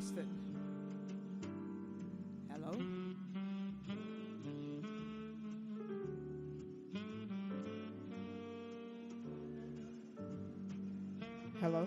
test it. Hello? Hello?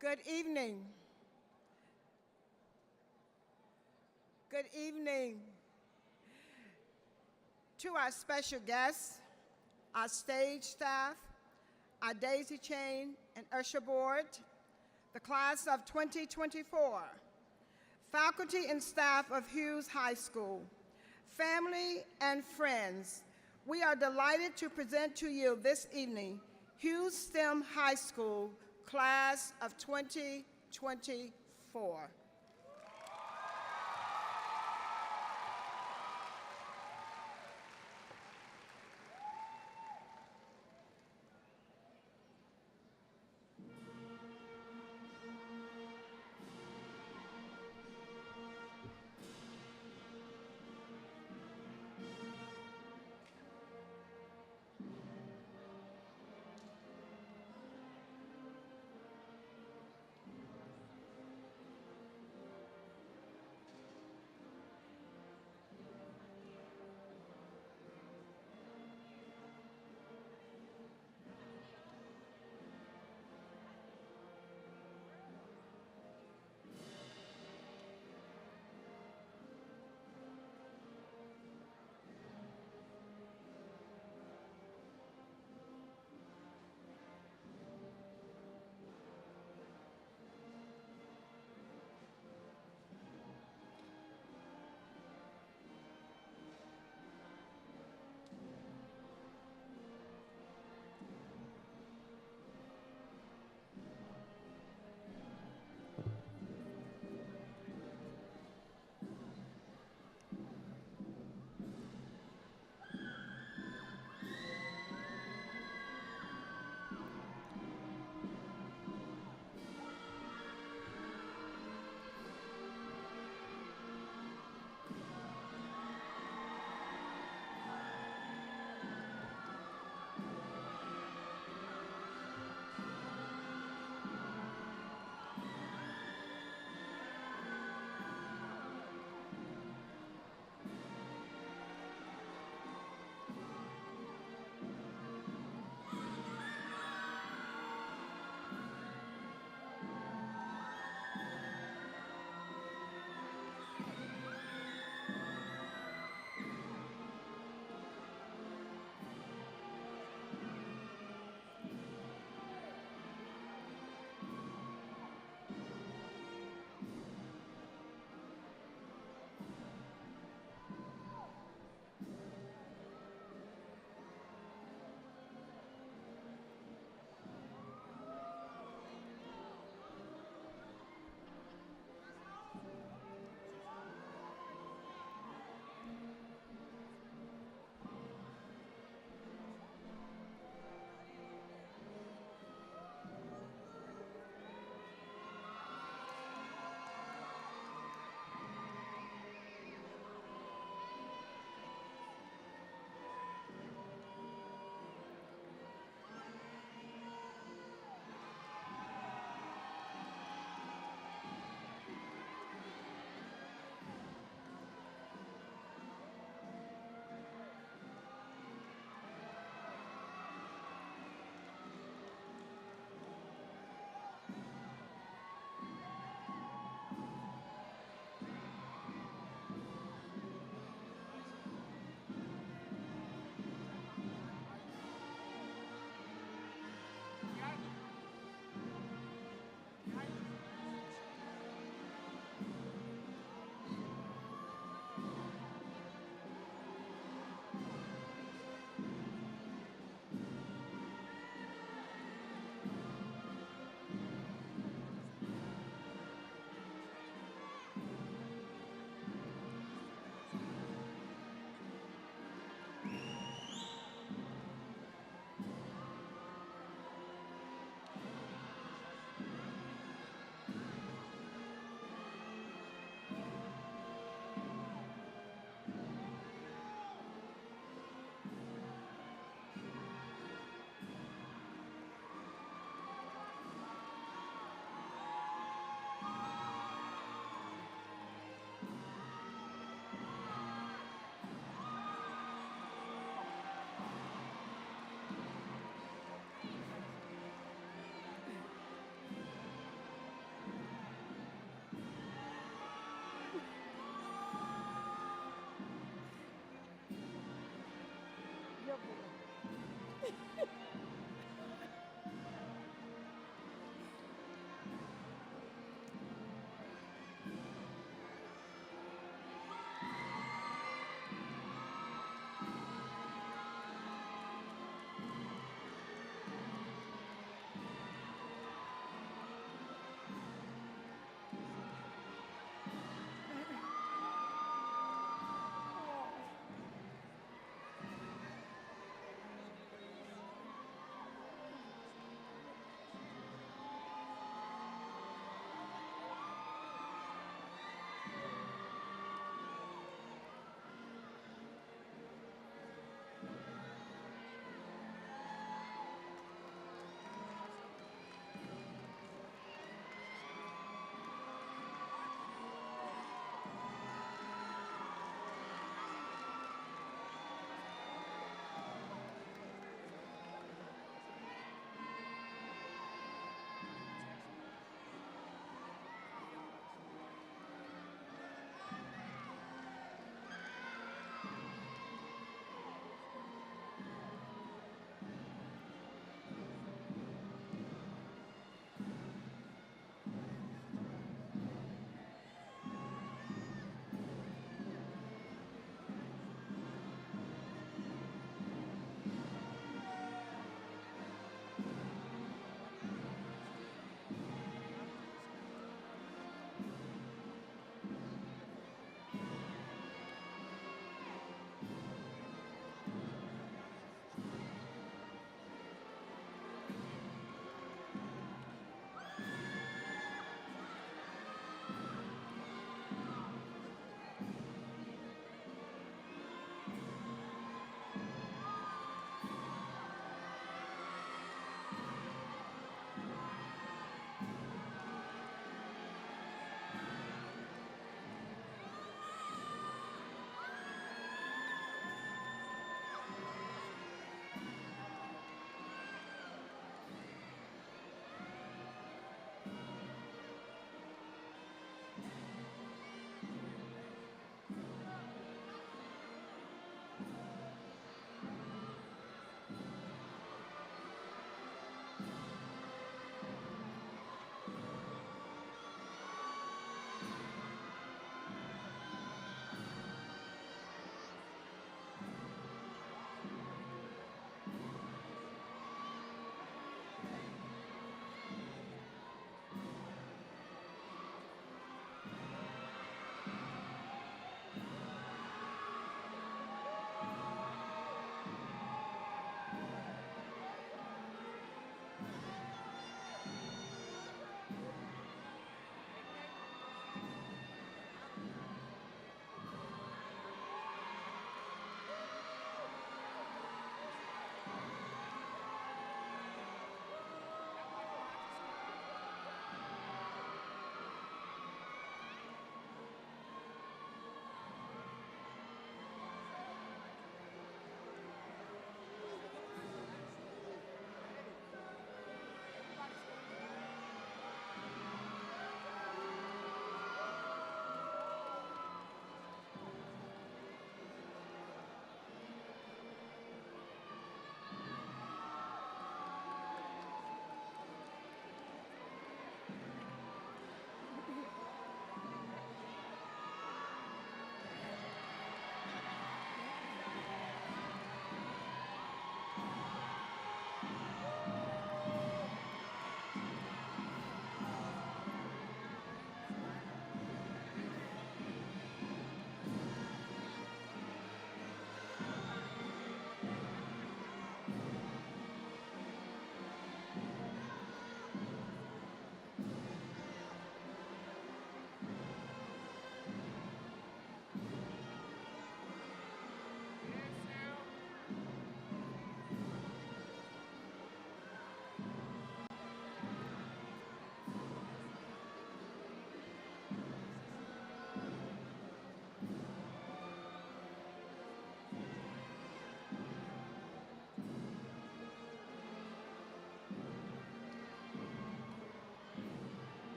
Good evening. Good evening to our special guests, our stage staff, our daisy chain and usher board, the class of 2024, faculty and staff of Hughes High School, family and friends. We are delighted to present to you this evening Hughes STEM High School, class of 2024.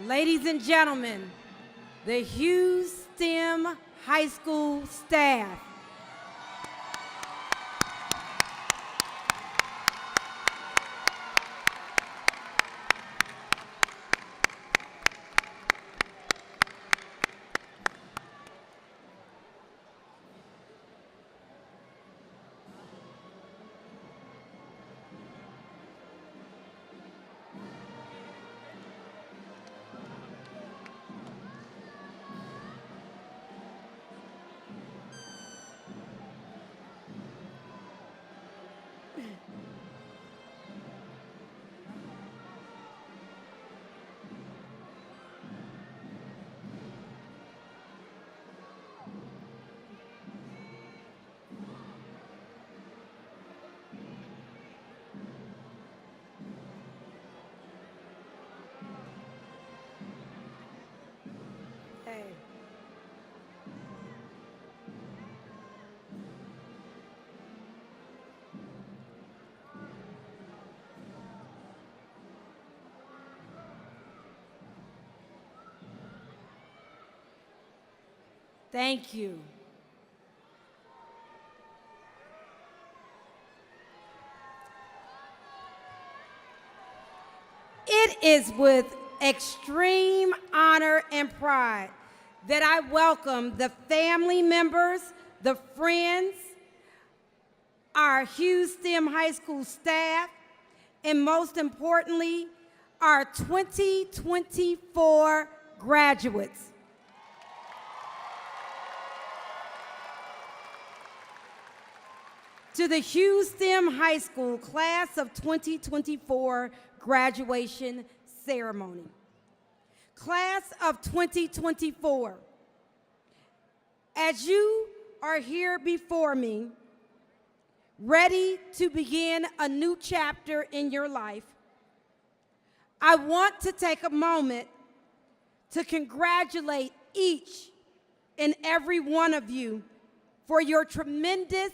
Ladies and gentlemen, the Hughes STEM High School staff. Thank you. It is with extreme honor and pride that I welcome the family members, the friends, our Hughes STEM High School staff, and most importantly, our 2024 graduates. To the Hughes STEM High School Class of 2024 graduation ceremony. Class of 2024, as you are here before me, ready to begin a new chapter in your life, I want to take a moment to congratulate each and every one of you for your tremendous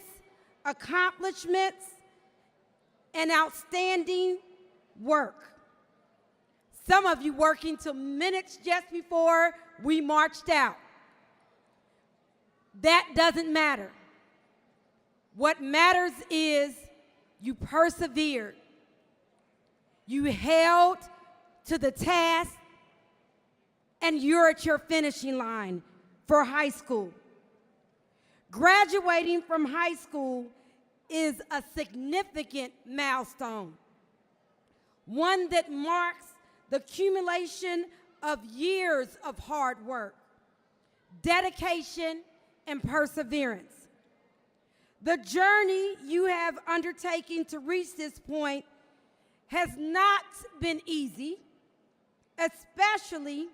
accomplishments and outstanding work. Some of you working till minutes just before we marched out. That doesn't matter. What matters is you persevered. You held to the task, and you're at your finishing line for high school. Graduating from high school is a significant milestone, one that marks the accumulation of years of hard work, dedication, and perseverance. The journey you have undertaken to reach this point has not been easy, especially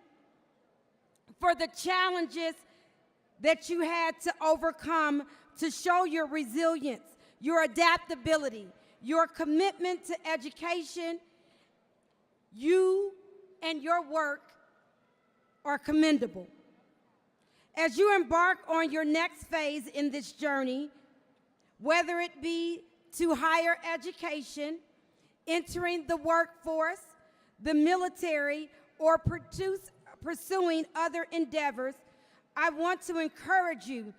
for the challenges that you had to overcome to show your resilience, your adaptability, your commitment to education. You and your work are commendable. As you embark on your next phase in this journey, whether it be to higher education, entering the workforce, the military, or pursuing other endeavors, I want to encourage you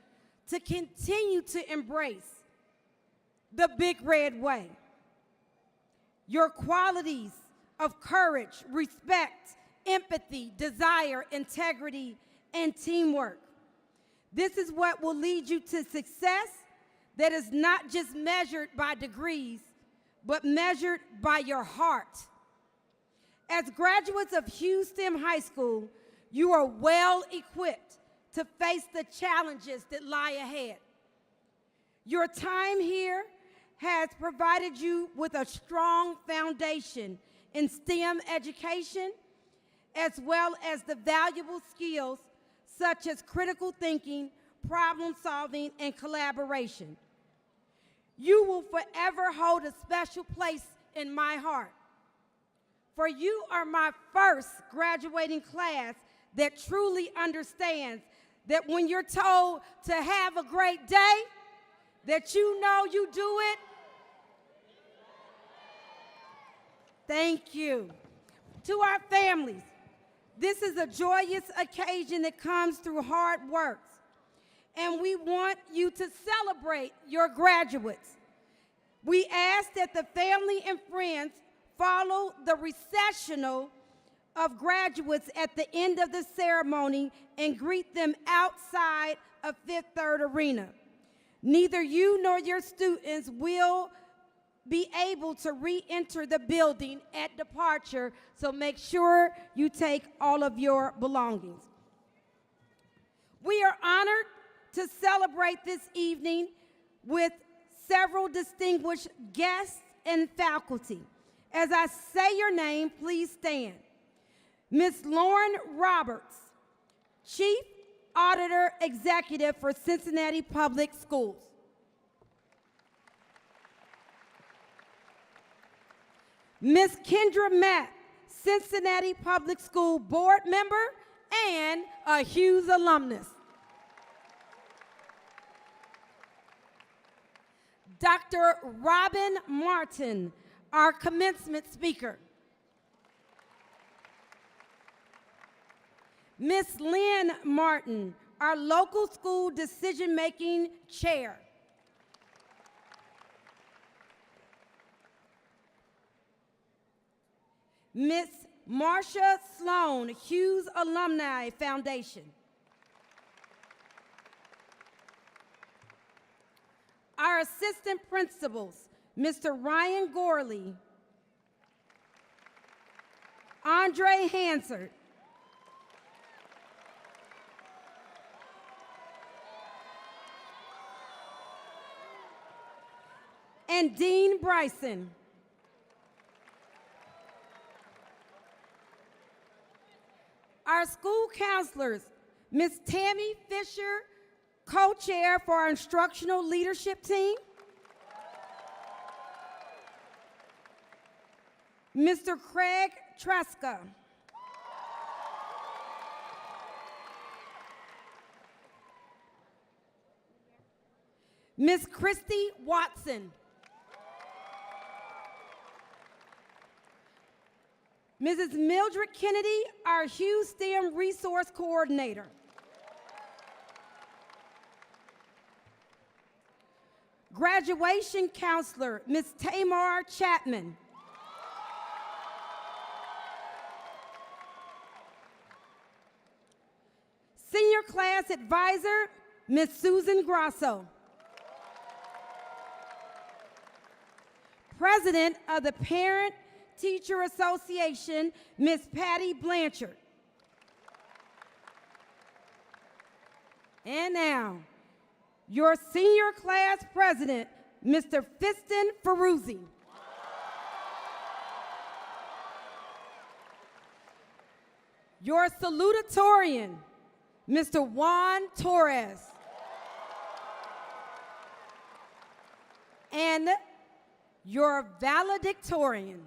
to continue to embrace the Big Red Way. Your qualities of courage, respect, empathy, desire, integrity, and teamwork. This is what will lead you to success that is not just measured by degrees, but measured by your heart. As graduates of Hughes STEM High School, you are well equipped to face the challenges that lie ahead. Your time here has provided you with a strong foundation in STEM education, as well as the valuable skills such as critical thinking, problem solving, and collaboration. You will forever hold a special place in my heart, for you are my first graduating class that truly understands that when you're told to have a great day, that you know you do it. Thank you. To our families, this is a joyous occasion that comes through hard work, and we want you to celebrate your graduates. We ask that the family and friends follow the recessional of graduates at the end of the ceremony and greet them outside of Fifth Third Arena. Neither you nor your students will be able to re-enter the building at departure, so make sure you take all of your belongings. We are honored to celebrate this evening with several distinguished guests and faculty. As I say your name, please stand. Ms. Lauren Roberts, Chief Auditor Executive for Cincinnati Public Schools. Ms. Kendra Matt, Cincinnati Public School Board Member and a Hughes alumnus. Dr. Robin Martin, our commencement speaker. Ms. Lynn Martin, our local school decision-making chair. Ms. Marcia Sloan, Hughes Alumni Foundation. Our assistant principals, Mr. Ryan Gorley, Andre Hansard, and Dean Bryson. Our school counselors, Ms. Tammy Fisher, co-chair for our instructional leadership team, Mr. Craig Tresca, Ms. Christy Watson, Mrs. Mildred Kennedy, our Hughes STEM Resource Coordinator. Graduation Counselor, Ms. Tamar Chapman. Senior Class Advisor, Ms. Susan Grasso. President of the Parent Teacher Association, Ms. Patty Blanchard. And now, your senior class president, Mr. Fiston Ferruzzi. Your salutatorian, Mr. Juan Torres. And your valedictorian,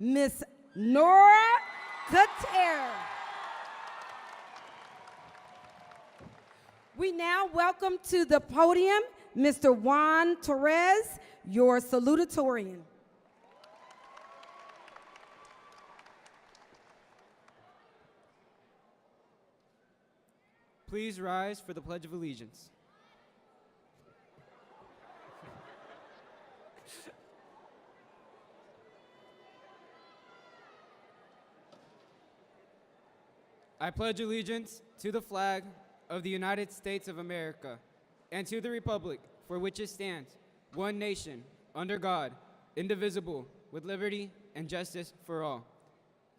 Miss Nora Gutierrez. We now welcome to the podium Mr. Juan Torres, your salutatorian. Please rise for the Pledge of Allegiance. I pledge allegiance to the flag of the United States of America and to the republic for which it stands, one nation, under God, indivisible, with liberty and justice for all.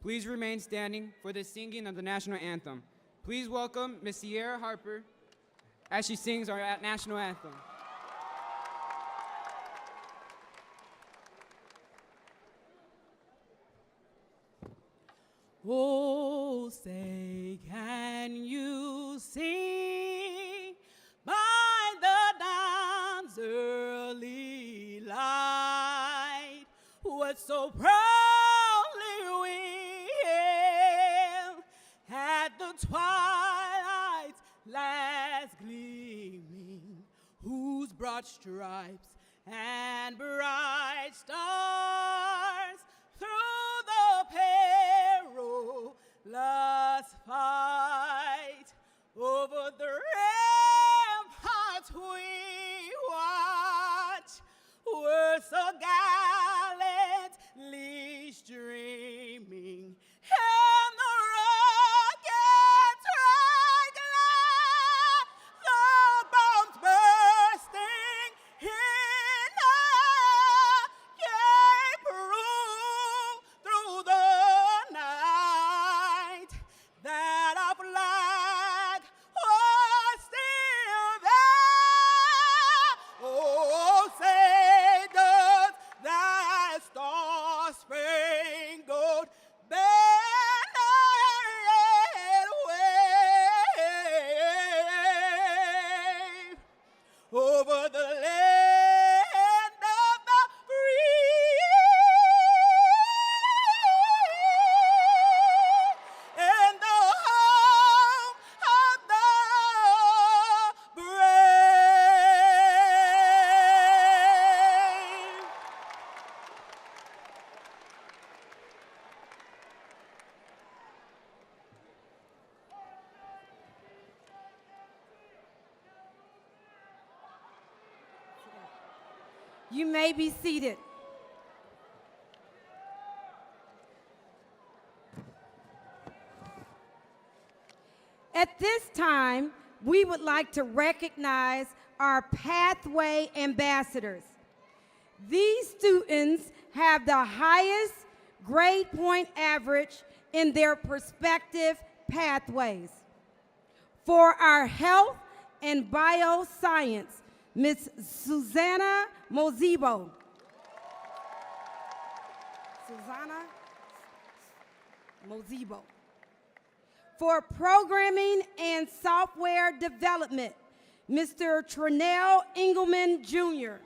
Please remain standing for the singing of the national anthem. Please welcome Miss Sierra Harper as she sings our national anthem. Oh, say, can you see by the dawn's early light what so proudly we hailed at the twilight's last gleaming, whose broad stripes and bright stars through the perilous fight over the ramparts we watch were so gallantly streaming, and the rockets right glad, the bombs bursting in air gave proof through the night that our flag was still there. Oh, say does that star-spangled banner yet wave over the land of the free and the home of the brave. You may be seated. At this time, we would like to recognize our Pathway Ambassadors. These students have the highest grade point average in their respective pathways. For our health and bioscience, Ms. Susanna Mozibo. Susanna Mozibo. For programming and software development, Mr. Trinell Engelman Jr.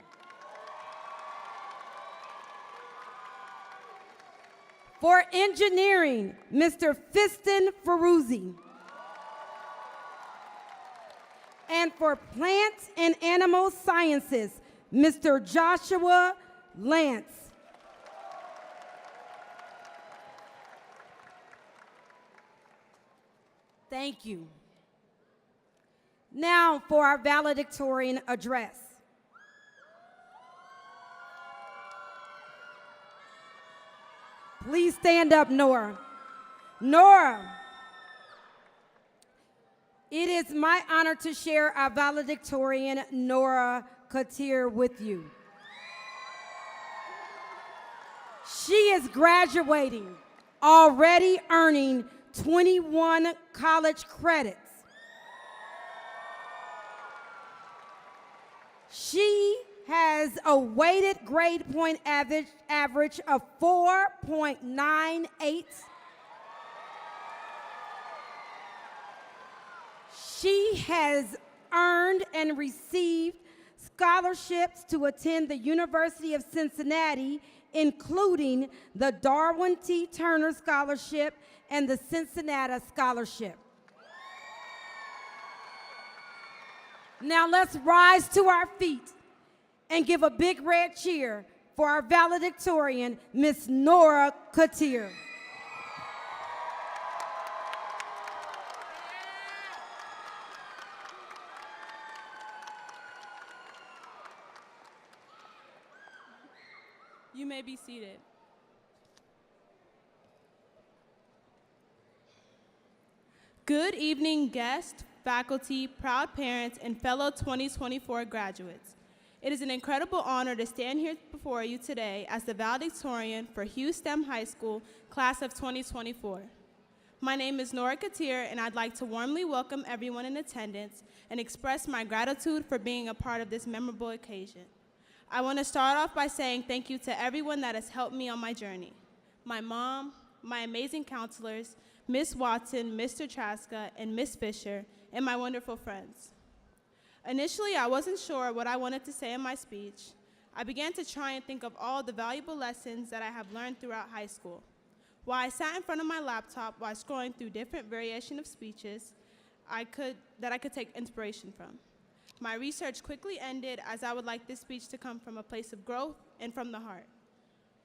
For engineering, Mr. Fiston Ferruzzi. And for plant and animal sciences, Mr. Joshua Lance. Thank you. Now for our valedictorian address. Please stand up, Nora. Nora, it is my honor to share our valedictorian, Nora Katir, with you. She is graduating, already earning 21 college credits. She has a weighted grade point average of 4.98. She has earned and received scholarships to attend the University of Cincinnati, including the Darwin T. Turner Scholarship and the Cincinnati Scholarship. Now let's rise to our feet and give a big red cheer for our valedictorian, Miss Nora Katir. You may be seated. Good evening, guests, faculty, proud parents, and fellow 2024 graduates. It is an incredible honor to stand here before you today as the valedictorian for Hughes STEM High School, class of 2024. My name is Nora Katir, and I'd like to warmly welcome everyone in attendance and express my gratitude for being a part of this memorable occasion. I want to start off by saying thank you to everyone that has helped me on my journey. My mom, my amazing counselors, Miss Watson, Mr. Traska, and Miss Fisher, and my wonderful friends. Initially, I wasn't sure what I wanted to say in my speech. I began to try and think of all the valuable lessons that I have learned throughout high school. While I sat in front of my laptop while scrolling through different variations of speeches that I could take inspiration from. My research quickly ended, as I would like this speech to come from a place of growth and from the heart.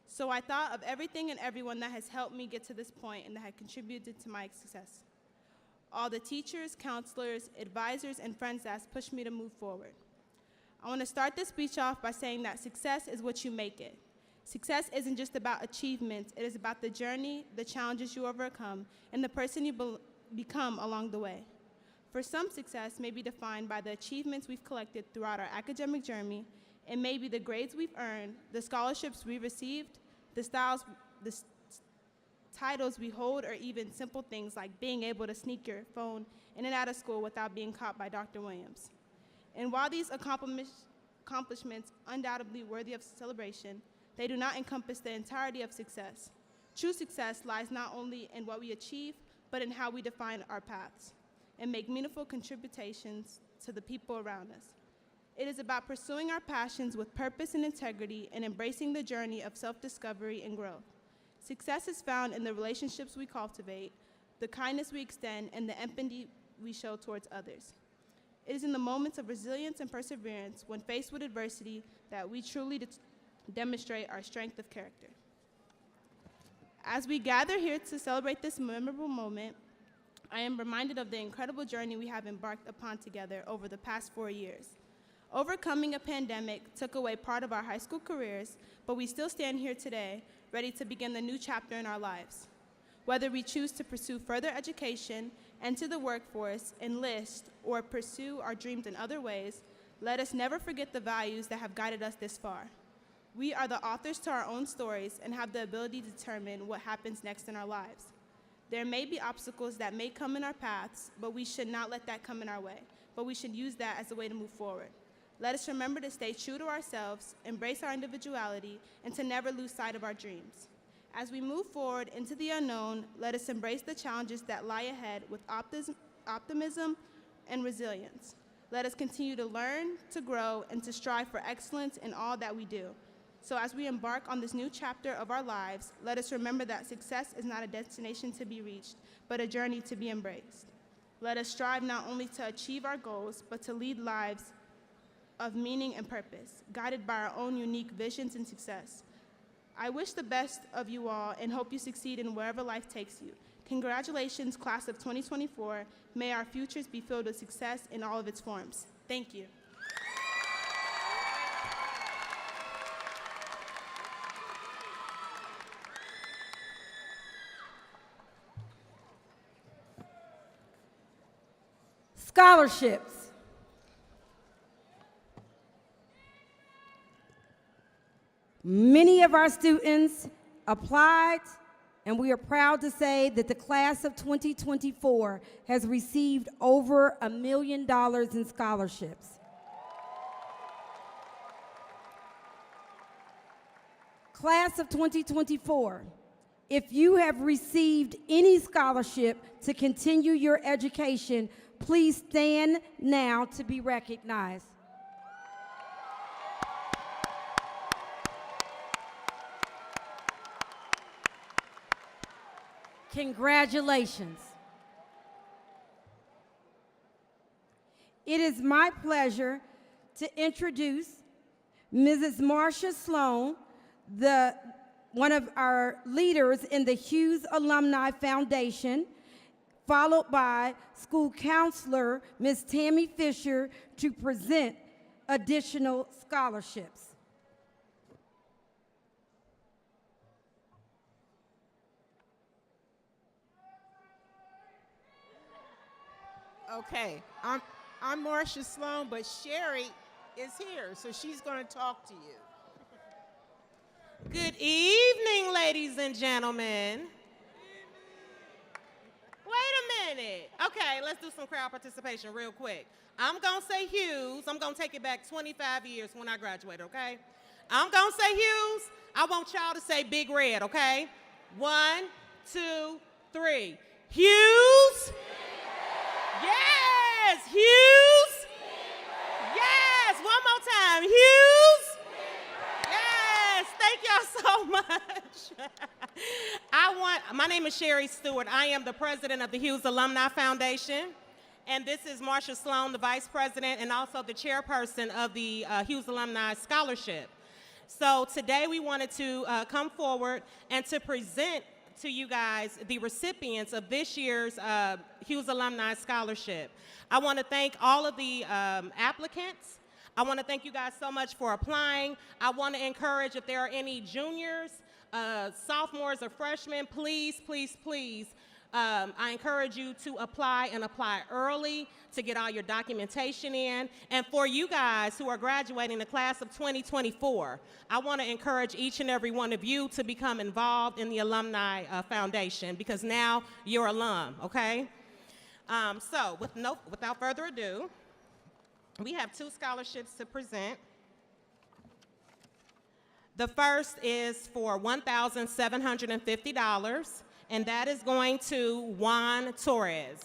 So I thought of everything and everyone that has helped me get to this point and that had contributed to my success. All the teachers, counselors, advisors, and friends that has pushed me to move forward. I want to start this speech off by saying that success is what you make it. Success isn't just about achievements, it is about the journey, the challenges you overcome, and the person you become along the way. For some, success may be defined by the achievements we've collected throughout our academic journey, and maybe the grades we've earned, the scholarships we received, the titles we hold, or even simple things like being able to sneak your phone in and out of school without being caught by Dr. Williams. And while these accomplishments undoubtedly worthy of celebration, they do not encompass the entirety of success. True success lies not only in what we achieve, but in how we define our paths and make meaningful contributions to the people around us. It is about pursuing our passions with purpose and integrity and embracing the journey of self-discovery and growth. Success is found in the relationships we cultivate, the kindness we extend, and the empathy we show towards others. It is in the moments of resilience and perseverance, when faced with adversity, that we truly demonstrate our strength of character. As we gather here to celebrate this memorable moment, I am reminded of the incredible journey we have embarked upon together over the past 4 years. Overcoming a pandemic took away part of our high school careers, but we still stand here today, ready to begin the new chapter in our lives. Whether we choose to pursue further education, enter the workforce, enlist, or pursue our dreams in other ways, let us never forget the values that have guided us this far. We are the authors to our own stories and have the ability to determine what happens next in our lives. There may be obstacles that may come in our paths, but we should not let that come in our way, but we should use that as a way to move forward. Let us remember to stay true to ourselves, embrace our individuality, and to never lose sight of our dreams. As we move forward into the unknown, let us embrace the challenges that lie ahead with optimism and resilience. Let us continue to learn, to grow, and to strive for excellence in all that we do. So as we embark on this new chapter of our lives, let us remember that success is not a destination to be reached, but a journey to be embraced. Let us strive not only to achieve our goals, but to lead lives of meaning and purpose, guided by our own unique visions and success. I wish the best of you all and hope you succeed in wherever life takes you. Congratulations, class of 2024. May our futures be filled with success in all of its forms. Thank you. Scholarships. Many of our students applied, and we are proud to say that the class of 2024 has received over $1 million in scholarships. Class of 2024, if you have received any scholarship to continue your education, please stand now to be recognized. Congratulations. It is my pleasure to introduce Mrs. Marcia Sloan, one of our leaders in the Hughes Alumni Foundation, followed by school counselor Ms. Tammy Fisher to present additional scholarships. Okay, I'm Marcia Sloan, but Sherry is here, so she's going to talk to you. Good evening, ladies and gentlemen. Wait a minute. Okay, let's do some crowd participation real quick. I'm going to say Hughes. I'm going to take it back 25 years when I graduate, okay? I'm going to say Hughes. I want y'all to say Big Red, okay? 1, 2, 3. Hughes? Yes, Hughes? Yes, one more time. Hughes? Yes, thank y'all so much. My name is Sherry Stewart. I am the president of the Hughes Alumni Foundation. And this is Marsha Sloan, the vice president, and also the chairperson of the Hughes Alumni Scholarship. So today we wanted to come forward and to present to you guys the recipients of this year's Hughes Alumni Scholarship. I want to thank all of the applicants. I want to thank you guys so much for applying. I want to encourage, if there are any juniors, sophomores, or freshmen, please, please, please, I encourage you to apply and apply early to get all your documentation in. And for you guys who are graduating the class of 2024, I want to encourage each and every one of you to become involved in the Alumni Foundation, because now you're alum, okay? So without further ado, we have 2 scholarships to present. The first is for $1,750. And that is going to Juan Torres.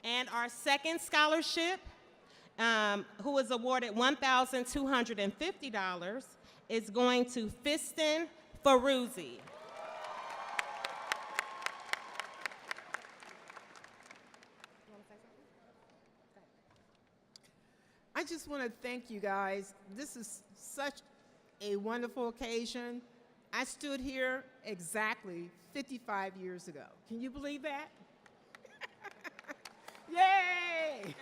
And our second scholarship, who was awarded $1,250, is going to Fiston Ferruzzi. I just want to thank you guys. This is such a wonderful occasion. I stood here exactly 55 years ago. Can you believe that? Yay!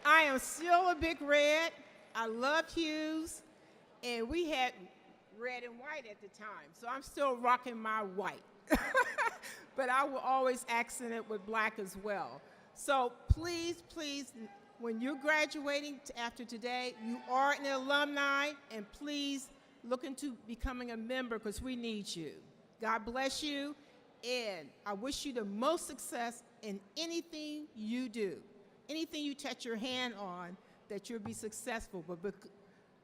I am still a big red. I love Hughes, and we had red and white at the time, so I'm still rocking my white. But I will always accent it with black as well. So please, please, when you're graduating after today, you are an alumni, and please look into becoming a member, because we need you. God bless you, and I wish you the most success in anything you do. Anything you touch your hand on, that you'll be successful. But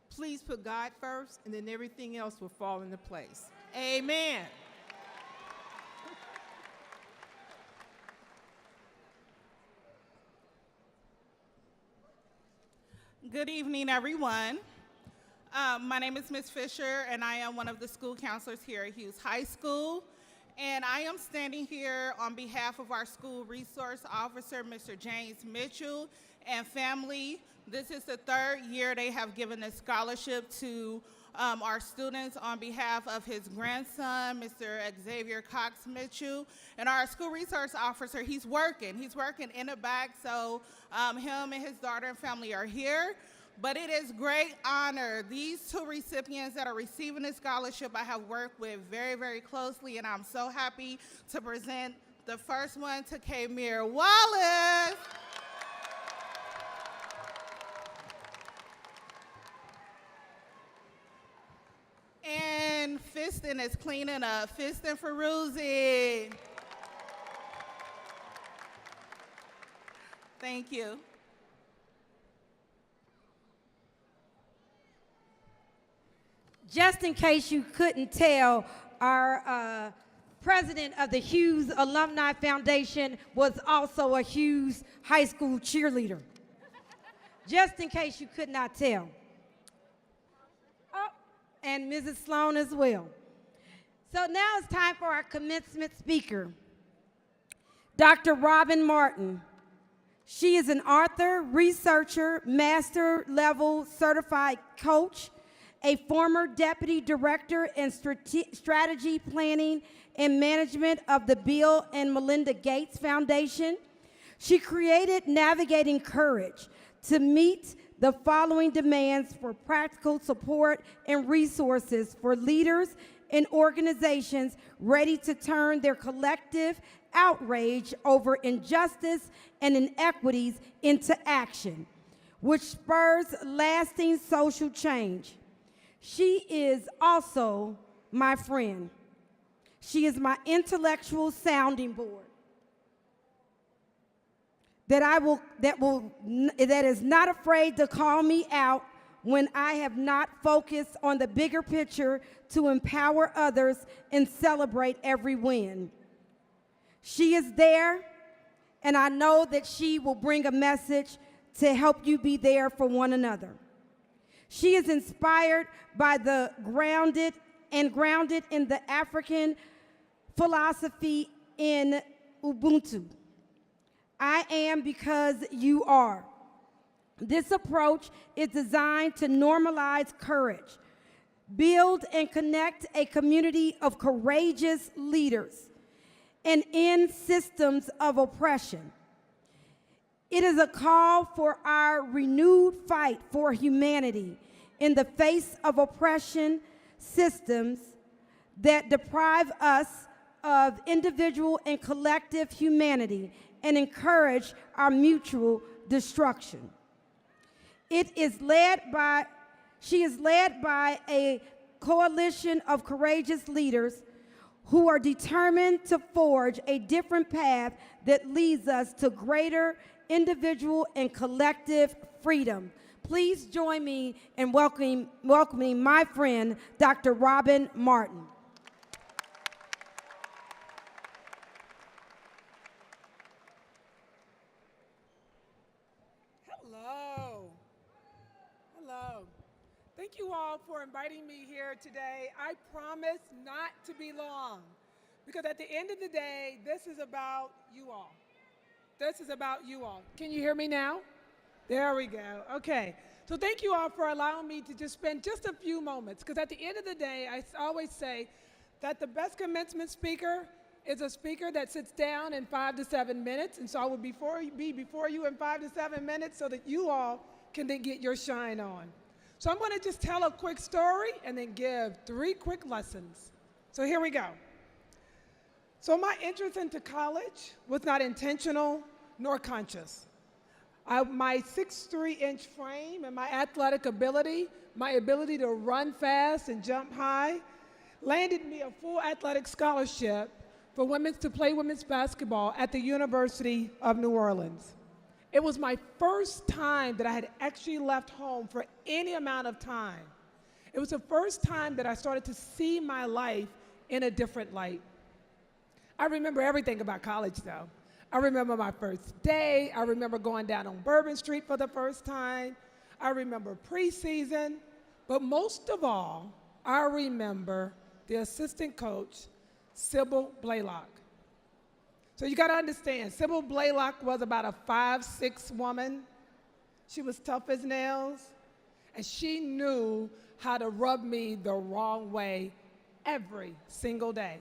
please put God first, and then everything else will fall into place. Amen. Good evening, everyone. My name is Ms. Fisher, and I am one of the school counselors here at Hughes High School. And I am standing here on behalf of our school resource officer, Mr. James Mitchell, and family. This is the 3rd year they have given a scholarship to our students on behalf of his grandson, Mr. Xavier Cox Mitchell. And our school resource officer, he's working in the back, so him and his daughter and family are here. But it is great honor. These 2 recipients that are receiving this scholarship I have worked with very, very closely, and I'm so happy to present the first one to Kamir Wallace. And Fiston is cleaning up. Fiston Ferruzzi. Thank you. Just in case you couldn't tell, our president of the Hughes Alumni Foundation was also a Hughes High School cheerleader. Just in case you could not tell. Oh, and Mrs. Sloan as well. So now it's time for our commencement speaker, Dr. Robin Martin. She is an author, researcher, master level certified coach, a former deputy director in strategy planning and management of the Bill and Melinda Gates Foundation. She created Navigating Courage to meet the following demands for practical support and resources for leaders and organizations ready to turn their collective outrage over injustice and inequities into action, which spurs lasting social change. She is also my friend. She is my intellectual sounding board that is not afraid to call me out when I have not focused on the bigger picture to empower others and celebrate every win. She is there, and I know that she will bring a message to help you be there for one another. She is inspired by the grounded in the African philosophy in Ubuntu. I am because you are. This approach is designed to normalize courage, build and connect a community of courageous leaders, and end systems of oppression. It is a call for our renewed fight for humanity in the face of oppression systems that deprive us of individual and collective humanity and encourage our mutual destruction. She is led by a coalition of courageous leaders who are determined to forge a different path that leads us to greater individual and collective freedom. Please join me in welcoming my friend, Dr. Robin Martin. Hello. Hello. Thank you all for inviting me here today. I promise not to be long, because at the end of the day, this is about you all. This is about you all. Can you hear me now? There we go. Okay. So thank you all for allowing me to just spend just a few moments, because at the end of the day, I always say that the best commencement speaker is a speaker that sits down in 5 to 7 minutes, and so I will be before you in 5 to 7 minutes so that you all can then get your shine on. So I'm going to just tell a quick story and then give 3 quick lessons. So here we go. So my entrance into college was not intentional nor conscious. My 6'3" frame and my athletic ability, my ability to run fast and jump high, landed me a full athletic scholarship to play women's basketball at the University of New Orleans. It was my first time that I had actually left home for any amount of time. It was the first time that I started to see my life in a different light. I remember everything about college, though. I remember my first day. I remember going down on Bourbon Street for the first time. I remember preseason. But most of all, I remember the assistant coach, Sybil Blaylock. So you got to understand, Sybil Blaylock was about a 5'6" woman. She was tough as nails, and she knew how to rub me the wrong way every single day.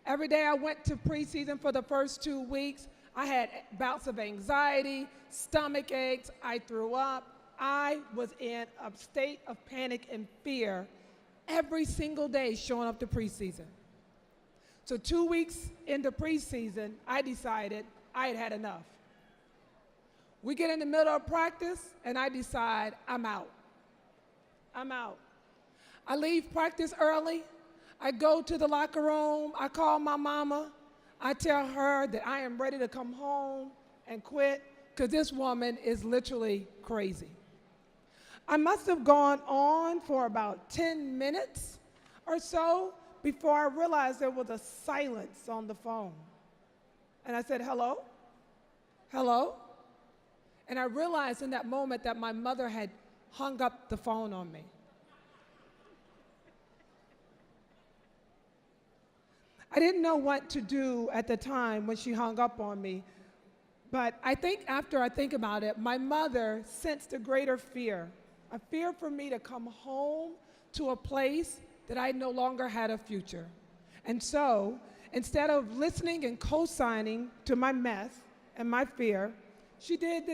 Every day I went to preseason for the first 2 weeks, I had bouts of anxiety, stomach aches, I threw up. I was in a state of panic and fear every single day showing up to preseason. So 2 weeks into preseason, I decided I had had enough. We get in the middle of practice, and I decide I'm out. I'm out. I leave practice early. I go to the locker room. I call my mama. I tell her that I am ready to come home and quit, because this woman is literally crazy. I must have gone on for about 10 minutes or so before I realized there was a silence on the phone. And I said, hello? Hello? And I realized in that moment that my mother had hung up the phone on me. I didn't know what to do at the time when she hung up on me, but I think after I think about it, my mother sensed a greater fear, a fear for me to come home to a place that I no longer had a future. And so, instead of listening and co-signing to my mess and my fear, she did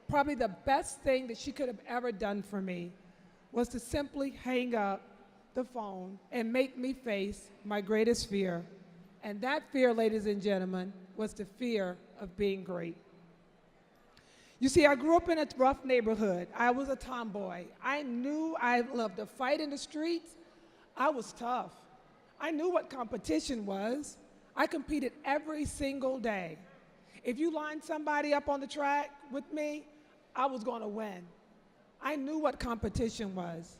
probably the best thing that she could have ever done for me, was to simply hang up the phone and make me face my greatest fear. And that fear, ladies and gentlemen, was the fear of being great. You see, I grew up in a rough neighborhood. I was a tomboy. I knew I loved to fight in the streets. I was tough. I knew what competition was. I competed every single day. If you lined somebody up on the track with me, I was going to win. I knew what competition was.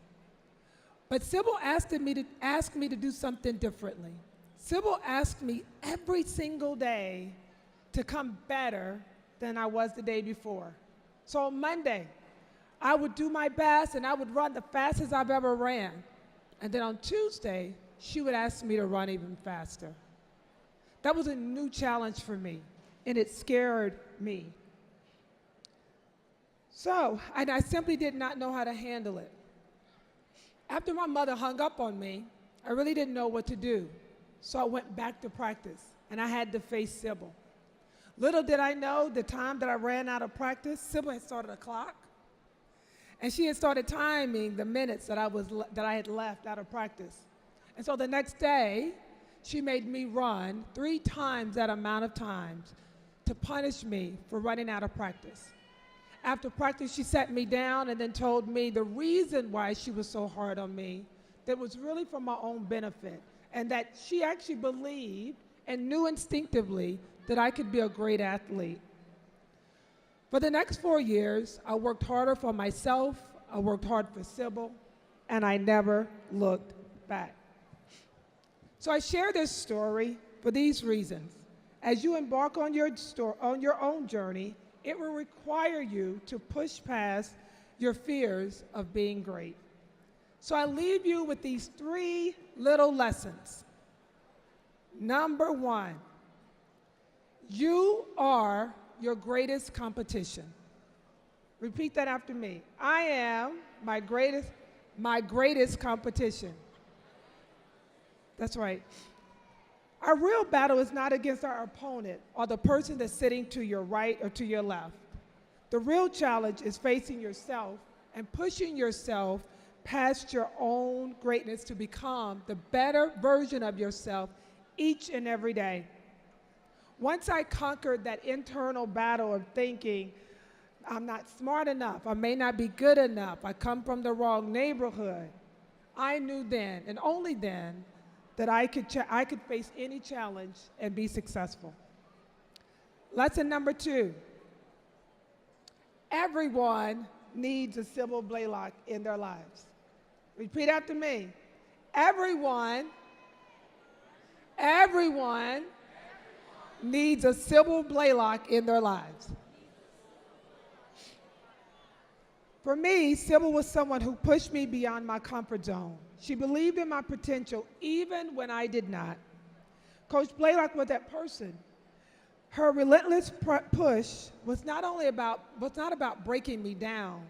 But Sybil asked me to do something differently. Sybil asked me every single day to come better than I was the day before. So on Monday, I would do my best and I would run the fastest I've ever ran. And then on Tuesday, she would ask me to run even faster. That was a new challenge for me, and it scared me. So, and I simply did not know how to handle it. After my mother hung up on me, I really didn't know what to do. So I went back to practice, and I had to face Sybil. Little did I know the time that I ran out of practice, Sybil had started a clock, and she had started timing the minutes that I had left out of practice. And so the next day, she made me run 3 times that amount of times to punish me for running out of practice. After practice, she sat me down and then told me the reason why she was so hard on me, that was really for my own benefit, and that she actually believed and knew instinctively that I could be a great athlete. For the next 4 years, I worked harder for myself, I worked hard for Sybil, and I never looked back. So I share this story for these reasons. As you embark on your own journey, it will require you to push past your fears of being great. So I leave you with these 3 little lessons. Number 1, you are your greatest competition. Repeat that after me. I am my greatest competition. That's right. Our real battle is not against our opponent or the person that's sitting to your right or to your left. The real challenge is facing yourself and pushing yourself past your own greatness to become the better version of yourself each and every day. Once I conquered that internal battle of thinking, I'm not smart enough, I may not be good enough, I come from the wrong neighborhood, I knew then, and only then, that I could face any challenge and be successful. Lesson number 2, everyone needs a Sybil Blaylock in their lives. Repeat after me. Everyone needs a Sybil Blaylock in their lives. For me, Sybil was someone who pushed me beyond my comfort zone. She believed in my potential even when I did not. Coach Blaylock was that person. Her relentless push was not about breaking me down.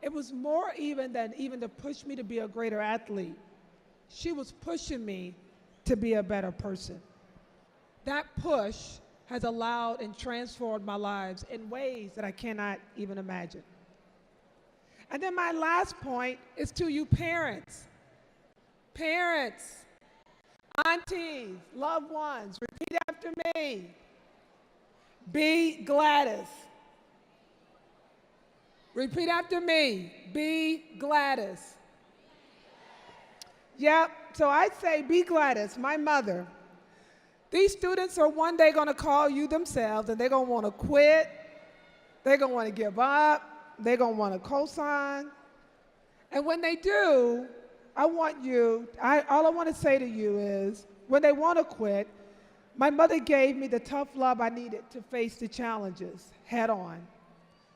It was more even than even to push me to be a greater athlete. She was pushing me to be a better person. That push has allowed and transformed my lives in ways that I cannot even imagine. And then my last point is to you parents. Parents, aunties, loved ones, repeat after me. Be Gladys. Repeat after me. Be Gladys. Yep, so I say be Gladys, my mother. These students are one day going to call you themselves, and they're going to want to quit. They're going to want to give up. They're going to want to co-sign. And when they do, all I want to say to you is, when they want to quit, my mother gave me the tough love I needed to face the challenges head on.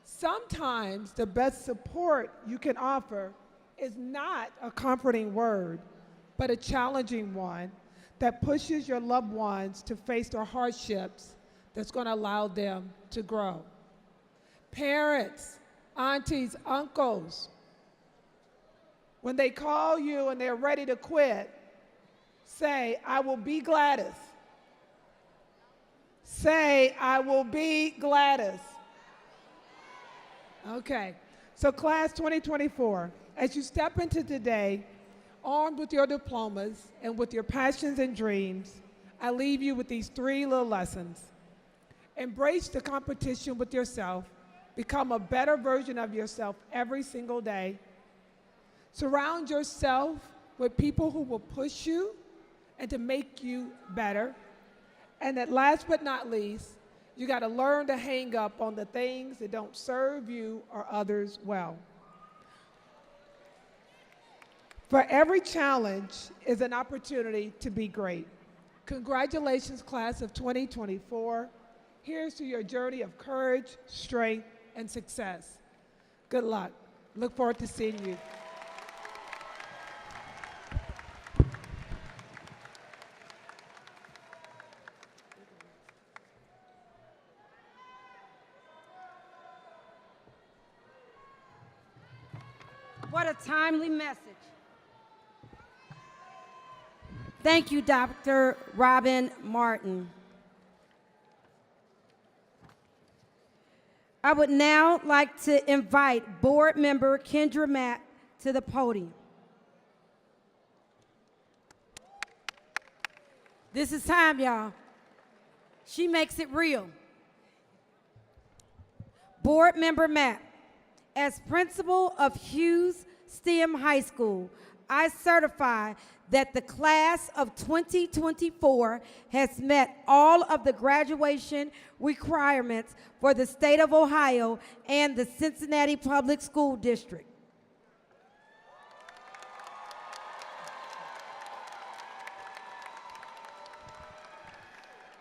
Sometimes the best support you can offer is not a comforting word, but a challenging one that pushes your loved ones to face their hardships that's going to allow them to grow. Parents, aunties, uncles, when they call you and they're ready to quit, say, I will be Gladys. Say, I will be Gladys. Okay, so class 2024, as you step into today, armed with your diplomas and with your passions and dreams, I leave you with these 3 little lessons. Embrace the competition with yourself. Become a better version of yourself every single day. Surround yourself with people who will push you and to make you better. And that last but not least, you got to learn to hang up on the things that don't serve you or others well. For every challenge is an opportunity to be great. Congratulations, class of 2024. Here's to your journey of courage, strength, and success. Good luck. Look forward to seeing you. What a timely message. Thank you, Dr. Robin Martin. I would now like to invite board member Kendra Mack to the podium. This is time, y'all. She makes it real. Board member Mack, as principal of Hughes STEM High School, I certify that the class of 2024 has met all of the graduation requirements for the state of Ohio and the Cincinnati Public School District.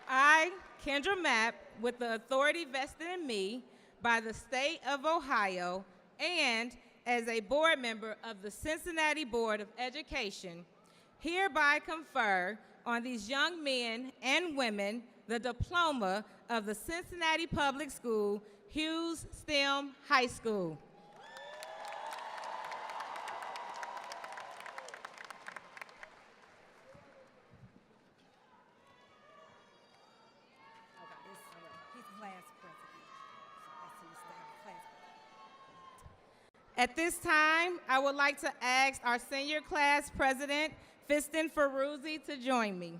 I, Kendra Mapp, with the authority vested in me by the state of Ohio and as a board member of the Cincinnati Board of Education, hereby confer on these young men and women the diploma of the Cincinnati Public School, Hughes STEM High School. At this time, I would like to ask our senior class president, Fiston Ferruzzi, to join me.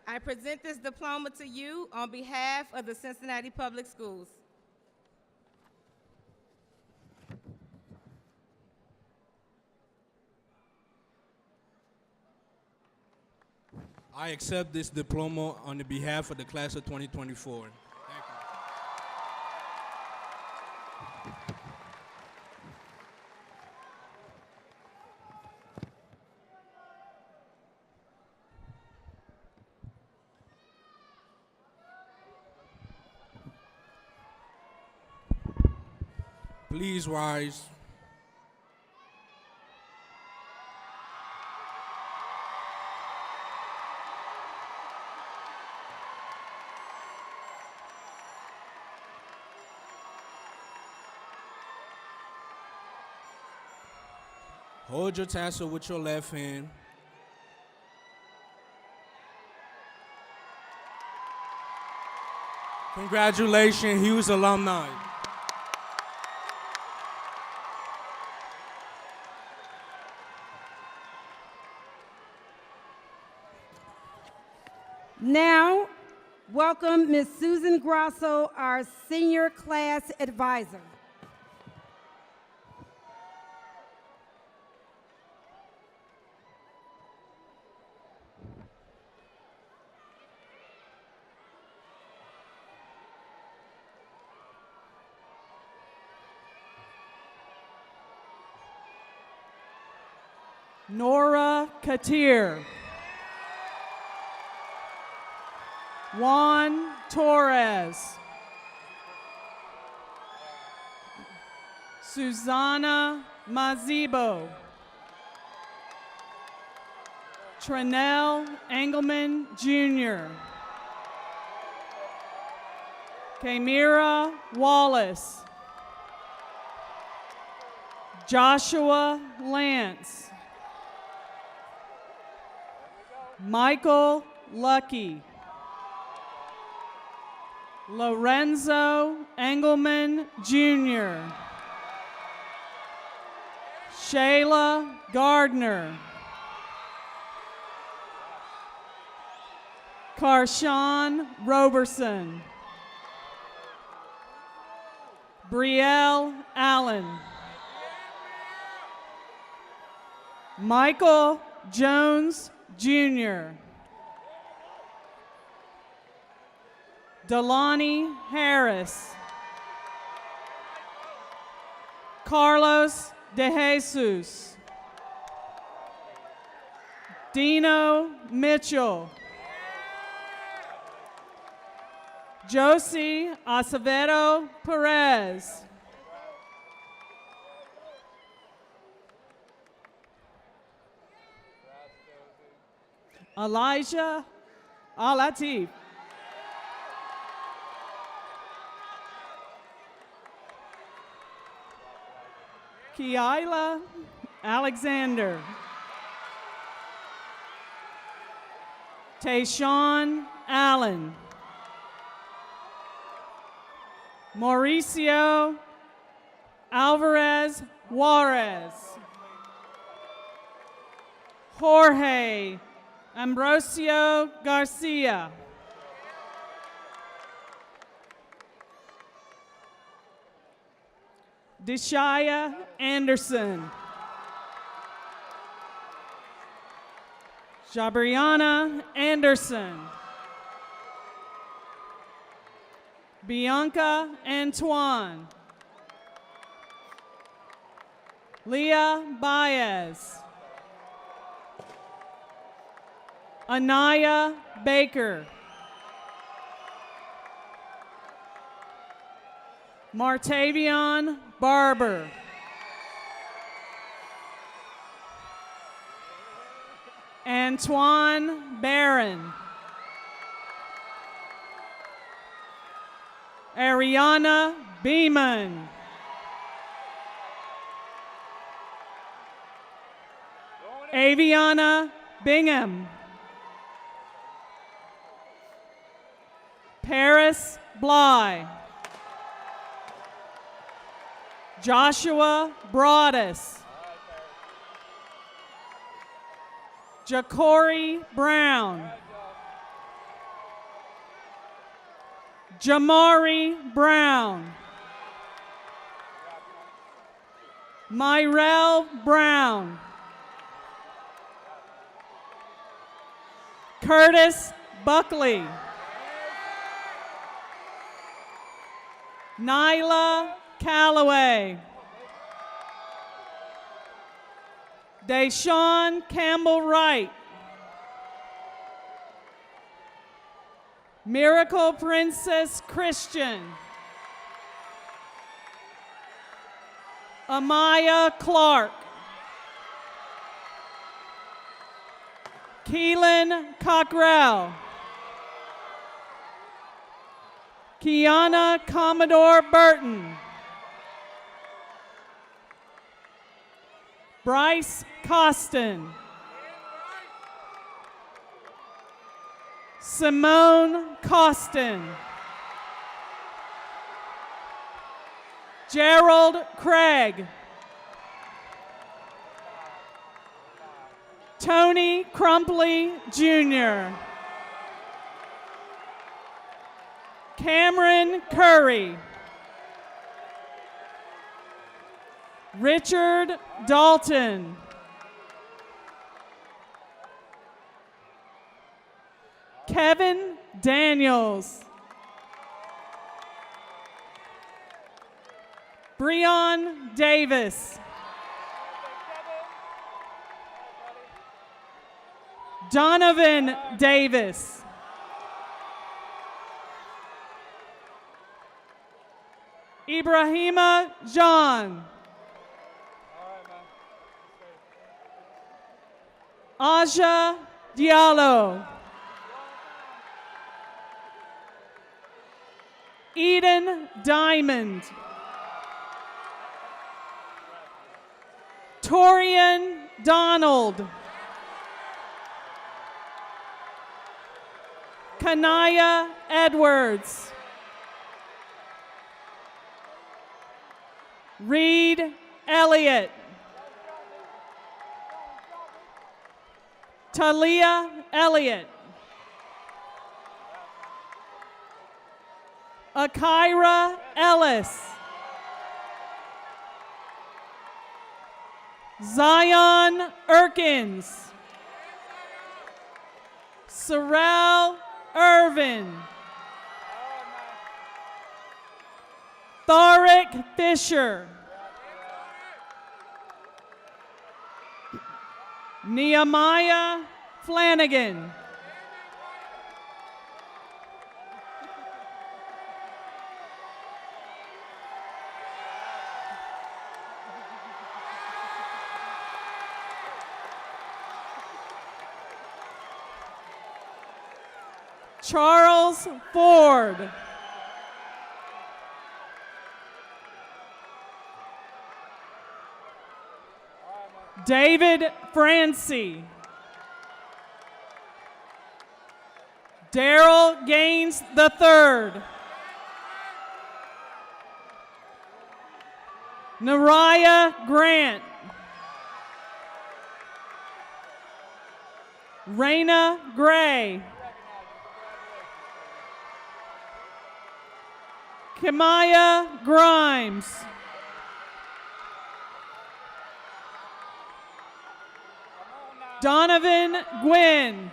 I present this diploma to you on behalf of the Cincinnati Public Schools. I accept this diploma on the behalf of the class of 2024. Thank you. Please rise. Hold your tassel with your left hand. Congratulations, Hughes alumni. Now, welcome Ms. Susan Grosso, our senior class advisor. Nora Katir. Juan Torres. Susanna Mazibo. Tranell Engelman Jr. Kamira Wallace. Joshua Lance. Michael Lucky. Lorenzo Engelman Jr. Shayla Gardner. Karshawn Roberson. Brielle Allen. Michael Jones Jr. Delani Harris. Carlos De Jesus. Dino Mitchell. Josie Acevedo Perez. Elijah Alatif. Kiala Alexander. Tayshawn Allen. Mauricio Alvarez Juarez. Jorge Ambrosio Garcia. Deshaya Anderson. Jabriana Anderson. Bianca Antoine. Leah Baez. Anaya Baker. Martavion Barber. Antoine Barron. Ariana Beeman. Aviana Bingham. Paris Bly. Joshua Broadus. Ja'Cory Brown. Jamari Brown. Myrell Brown. Curtis Buckley. Nyla Calloway. Deshaun Campbell Wright. Miracle Princess Christian. Amaya Clark. Keelan Cockrell. Kiana Commodore Burton. Bryce Costin. Simone Costin. Gerald Craig. Tony Crumpley Jr. Cameron Curry. Richard Dalton. Kevin Daniels. Breon Davis. Donovan Davis. Ibrahima John. Aja Diallo. Eden Diamond. Torian Donald. Kanaya Edwards. Reed Elliott. Talia Elliott. Akira Ellis. Zion Erkins. Sorrel Irvin. Tharic Fisher. Nehemiah Flanagan. Charles Ford. David Francie. Daryl Gaines III. Nariah Grant. Raina Gray. Kimaya Grimes. Donovan Gwynn.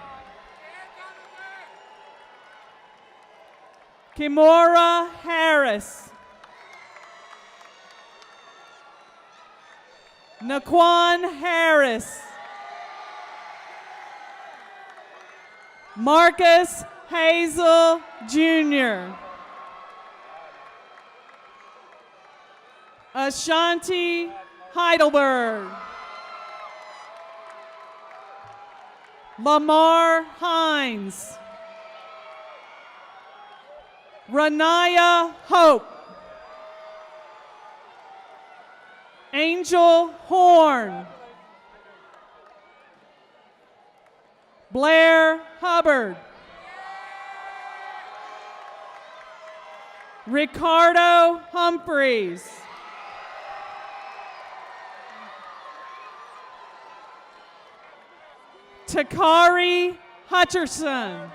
Kimora Harris. Naquan Harris. Marcus Hazel Jr. Ashanti Heidelberg. Lamar Hines. Ranaya Hope. Angel Horn. Blair Hubbard. Ricardo Humphreys. Takari Hutcherson.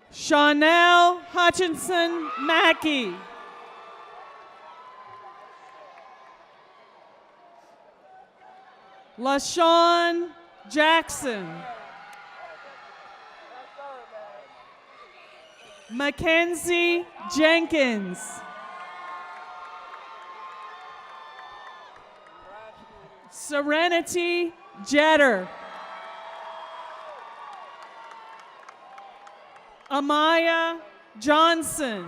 Chanel Hutchinson Mackey. LaShawn Jackson. Mackenzie Jenkins. Serenity Jetter. Amaya Johnson.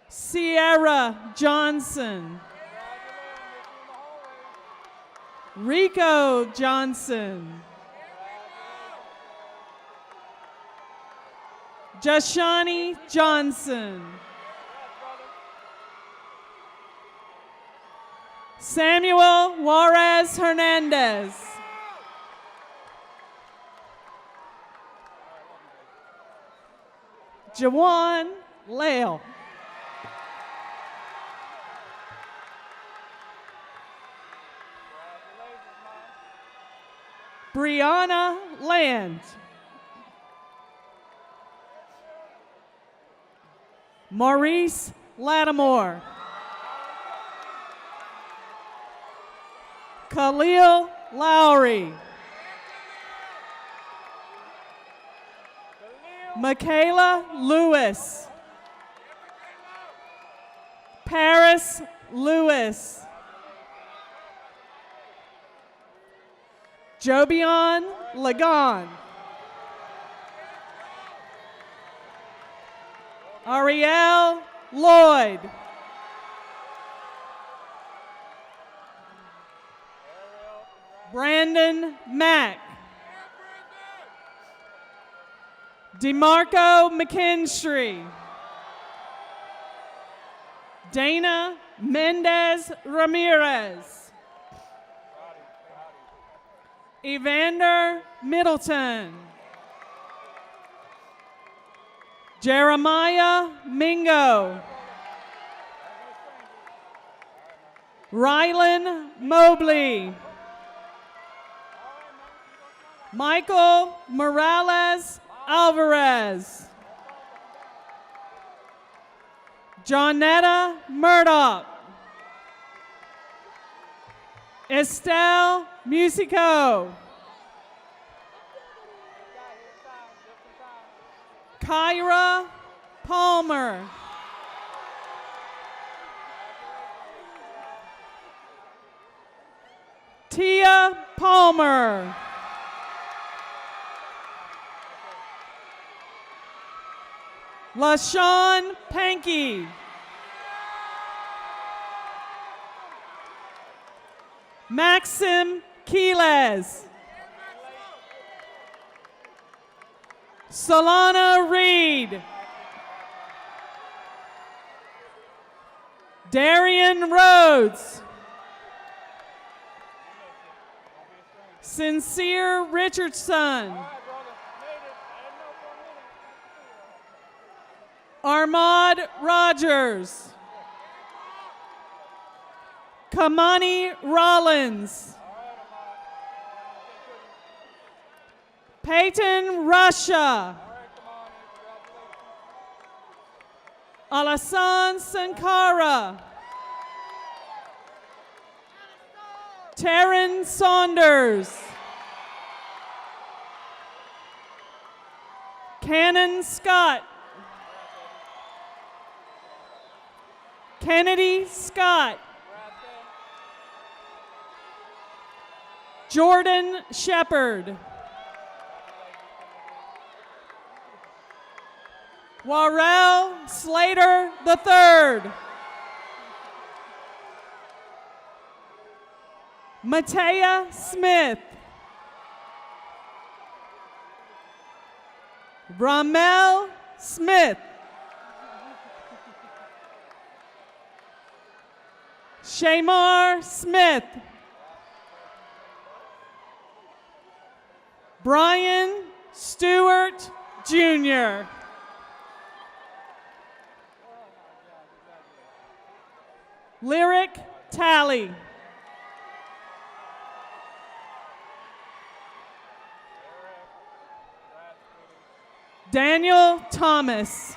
Sierra Johnson. Rico Johnson. Jashani Johnson. Samuel Juarez Hernandez. Jawan Lale. Brianna Land. Maurice Lattimore. Khalil Lowry. Michaela Lewis. Paris Lewis. Jobion Lagon. Ariel Lloyd. Brandon Mack. DeMarco McKinstry. Dana Mendez Ramirez. Evander Middleton. Jeremiah Mingo. Rylan Mobley. Michael Morales Alvarez. Johnetta Murdoch. Estelle Musico. Kyra Palmer. Tia Palmer. LaShawn Pankey. Maxim Quiles. Solana Reed. Darian Rhodes. Sincere Richardson. Armad Rogers. Kamani Rollins. Peyton Russia. Alassane Sankara. Taryn Saunders. Cannon Scott. Kennedy Scott. Jordan Shepard. Warrell Slater III. Matea Smith. Ramel Smith. Shamar Smith. Brian Stewart Jr. Lyric Talley. Daniel Thomas.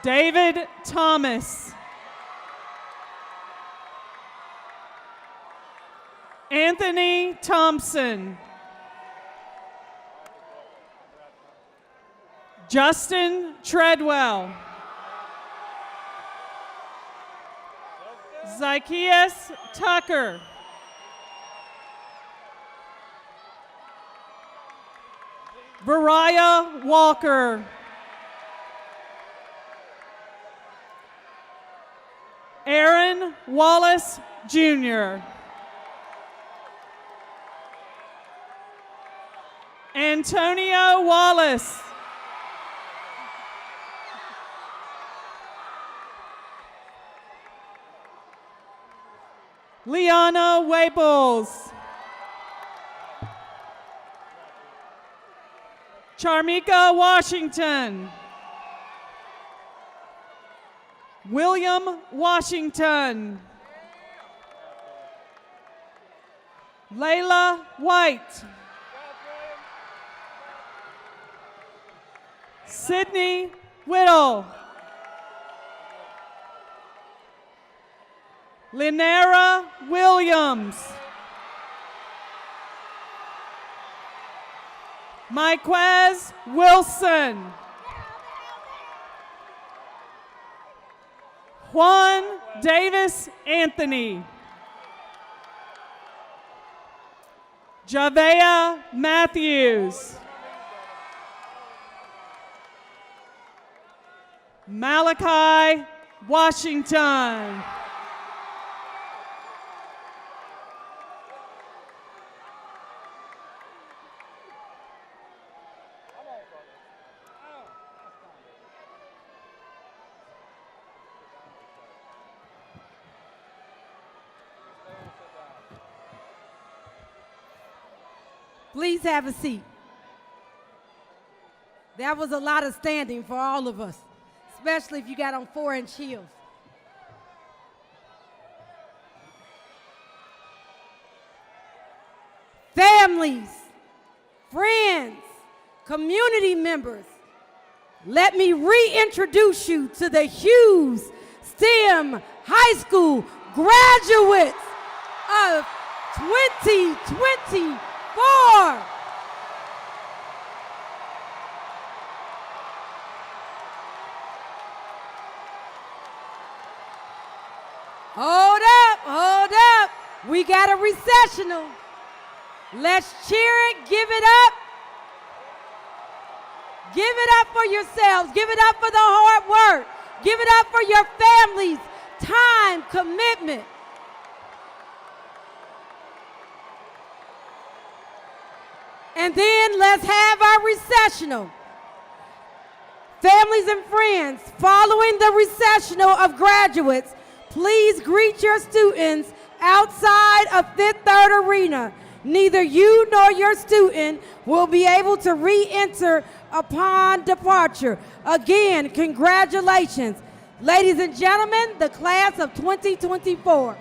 David Thomas. Anthony Thompson. Justin Treadwell. Zychaeus Tucker. Variah Walker. Aaron Wallace Jr. Antonio Wallace. Liana Waples. Charmika Washington. William Washington. Layla White. Sydney Whittle. Linera Williams. Myquez Wilson. Juan Davis Anthony. Javea Matthews. Malachi Washington. Please have a seat. That was a lot of standing for all of us, especially if you got on 4-inch heels. Families, friends, community members, let me reintroduce you to the Hughes STEM High School graduates of 2024. Hold up. We got a recessional. Let's cheer it, give it up. Give it up for yourselves. Give it up for the hard work. Give it up for your families, time, commitment. And then let's have our recessional. Families and friends, following the recessional of graduates, please greet your students outside of Fifth Third Arena. Neither you nor your student will be able to re-enter upon departure. Again, congratulations. Ladies and gentlemen, the class of 2024.